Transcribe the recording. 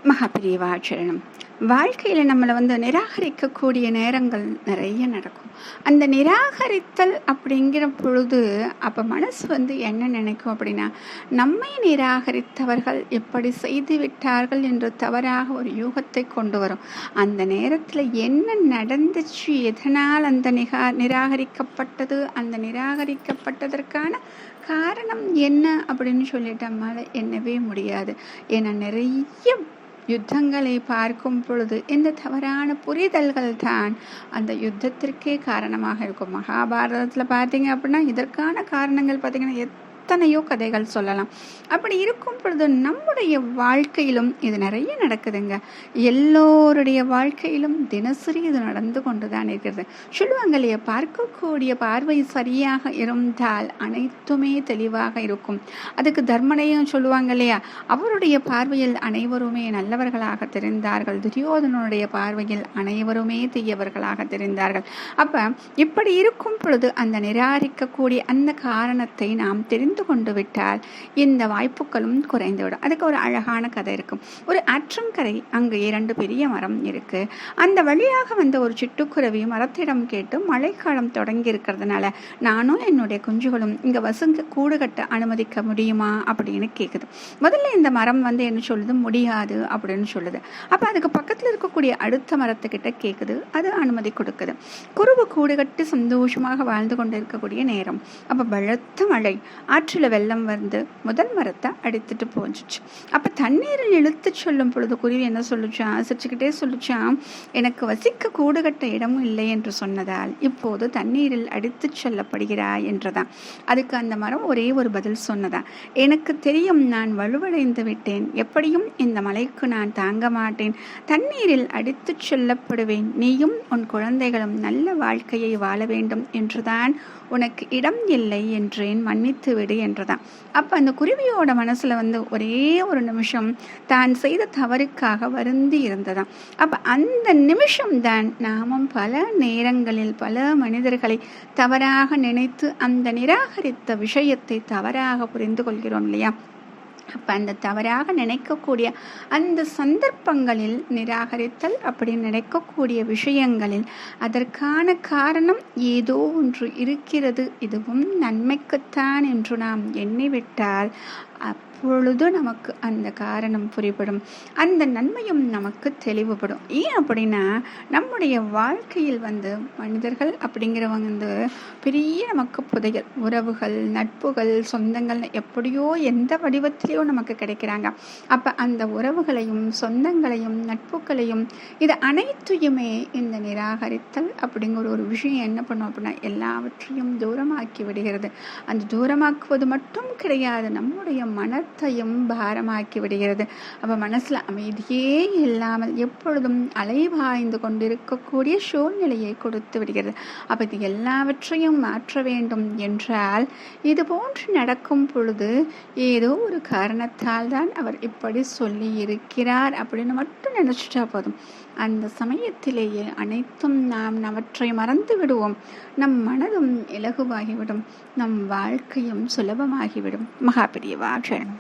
மகாபிரிவாச்சரணம். வாழ்க்கையில் நம்மளை நிராகரிக்கக்கூடிய நேரங்கள் நிறைய நடக்கும். அந்த நிராகரித்தல் அப்படிங்கிற பொழுது அப்போ மனசு என்ன நினைக்கும் அப்படின்னா, நம்மை நிராகரித்தவர்கள் எப்படி செய்து விட்டார்கள் என்று தவறாக ஒரு யூகத்தை கொண்டு வரும். அந்த நேரத்தில் என்ன நடந்துச்சு, எதனால் அந்த நிராகரிக்கப்பட்டது, அந்த நிராகரிக்கப்பட்டதற்கான காரணம் என்ன அப்படின்னு சொல்லிட்டு நம்மால் எண்ணவே முடியாது. ஏன்னா நிறைய யுத்தங்களை பார்க்கும் பொழுது இந்த தவறான புரிதல்கள் தான் அந்த யுத்தத்திற்கே காரணமாக இருக்கும். மகாபாரதத்தில் பார்த்தீங்க அப்படின்னா இதற்கான காரணங்கள் பார்த்தீங்கன்னா எத்தனையோ கதைகள் சொல்லலாம். அப்படி இருக்கும் பொழுது நம்முடைய வாழ்க்கையிலும் இது நிறைய நடக்குதுங்க. எல்லோருடைய வாழ்க்கையிலும் தினசரி இது நடந்து கொண்டு தான் இருக்கிறது. சொல்லுவாங்க இல்லையா, பார்க்கக்கூடிய பார்வை சரியாக இருந்தால் அனைத்துமே தெளிவாக இருக்கும். அதுக்கு தர்மனையும் சொல்லுவாங்க இல்லையா, அவருடைய பார்வையில் அனைவருமே நல்லவர்களாக தெரிந்தார்கள், துரியோதனனுடைய பார்வையில் அனைவருமே தீயவர்களாக தெரிந்தார்கள். அப்ப இப்படி இருக்கும் பொழுது அந்த நிராகரிக்கக்கூடிய அந்த காரணத்தை நாம் தெரிந்து கொண்டு விட்டால் இந்த வாய்ப்புகளும் குறைந்துவிடும். அதுக்கு ஒரு அழகான கதை இருக்கும். ஒரு ஆற்றங்கரை, அங்கு 2 பெரிய மரம் இருக்கு. அந்த வழியாக ஒரு சிட்டுக்குருவி மரத்திடம் கேட்டு, மழைக்காலம் தொடங்கி இருக்கிறதுனால நானும் என்னுடைய குஞ்சுகளும் இங்க வசுங்க கூடு கட்ட அனுமதிக்க முடியுமா அப்படின்னு கேக்குது. முதல்ல இந்த மரம் என்ன சொல்லுது, முடியாது அப்படின்னு சொல்லுது. அப்ப அதுக்கு பக்கத்துல இருக்கக்கூடிய அடுத்த மரத்துக்கிட்ட கேக்குது, அது அனுமதி கொடுக்குது. குருவு கூடு கட்டி சந்தோஷமாக வாழ்ந்து கொண்டு இருக்கக்கூடிய நேரம். அப்ப பலத்த மழை, ஆற்றில் வெள்ளம் முதல் மரத்தை அடித்துட்டு போஞ்சிச்சு. அப்போ தண்ணீரில் இழுத்து சொல்லும் பொழுது குருவி என்ன சொல்லுச்சான், சிரிச்சுக்கிட்டே சொல்லுச்சான், எனக்கு வசிக்க கூடு கட்ட இடமும் இல்லை என்று சொன்னதால் இப்போது தண்ணீரில் அடித்து செல்லப்படுகிறாய் என்றதான். அதுக்கு அந்த மரம் ஒரே ஒரு பதில் சொன்னதான், எனக்கு தெரியும், நான் வலுவடைந்து விட்டேன், எப்படியும் இந்த மலைக்கு நான் தாங்க மாட்டேன், தண்ணீரில் அடித்து செல்லப்படுவேன், நீயும் உன் குழந்தைகளும் நல்ல வாழ்க்கையை வாழ வேண்டும் என்றுதான் உனக்கு இடம் இல்லை என்றேன், மன்னித்து விடு என்றதான். அப்ப அந்த குருவியோட மனசுல ஒரே ஒரு நிமிஷம் தான் செய்த தவறுக்காக வருந்தி இருந்ததாம். அப்ப அந்த நிமிஷம் தான் நாமும் பல நேரங்களில் பல மனிதர்களை தவறாக நினைத்து அந்த நிராகரித்த விஷயத்தை தவறாக புரிந்து கொள்கிறோம் இல்லையா. அப்போ அந்த தவறாக நினைக்கக்கூடிய அந்த சந்தர்ப்பங்களில், நிராகரித்தல் அப்படி நினைக்கக்கூடிய விஷயங்களில் அதற்கான காரணம் ஏதோ ஒன்று இருக்கிறது, இதுவும் நன்மைக்குத்தான் என்று நாம் எண்ணிவிட்டால் அப்பொழுது நமக்கு அந்த காரணம் புரிபடும், அந்த நன்மையும் நமக்கு தெளிவுபடும். ஏன் அப்படின்னா, நம்முடைய வாழ்க்கையில் மனிதர்கள் அப்படிங்கிறவங்க பெரிய நமக்கு புதையல், உறவுகள், நட்புகள், சொந்தங்கள் எப்படியோ எந்த வடிவத்திலையோ நமக்கு கிடைக்கிறாங்க. அப்போ அந்த உறவுகளையும் சொந்தங்களையும் நட்புகளையும் இது அனைத்தையுமே இந்த நிராகரித்தல் அப்படிங்கிற ஒரு விஷயம் என்ன பண்ணும் அப்படின்னா எல்லாவற்றையும் தூரமாக்கி விடுகிறது. அந்த தூரமாக்குவது மட்டும் கிடையாது, நம்முடைய மனத்தையும் பாரமாக்கி விடுகிறது. அப்போ மனசுல அமைதியே இல்லாமல் எப்பொழுதும் அலைபாய்ந்து கொண்டிருக்கக்கூடிய சூழ்நிலையை கொடுத்து விடுகிறது. அப்போ இது எல்லாவற்றையும் மாற்ற வேண்டும் என்றால் இது போன்று நடக்கும் பொழுது ஏதோ ஒரு காரணத்தால் தான் அவர் இப்படி சொல்லி இருக்கிறார் அப்படின்னு மட்டும் நினைச்சிட்டா போதும். அந்த சமயத்திலேயே அனைத்தும் நாம் அவற்றை மறந்து விடுவோம். நம் மனதும் இலகுவாகிவிடும், நம் வாழ்க்கையும் சுலபமாகிவிடும். மகாபிரிவாச்சரணம்.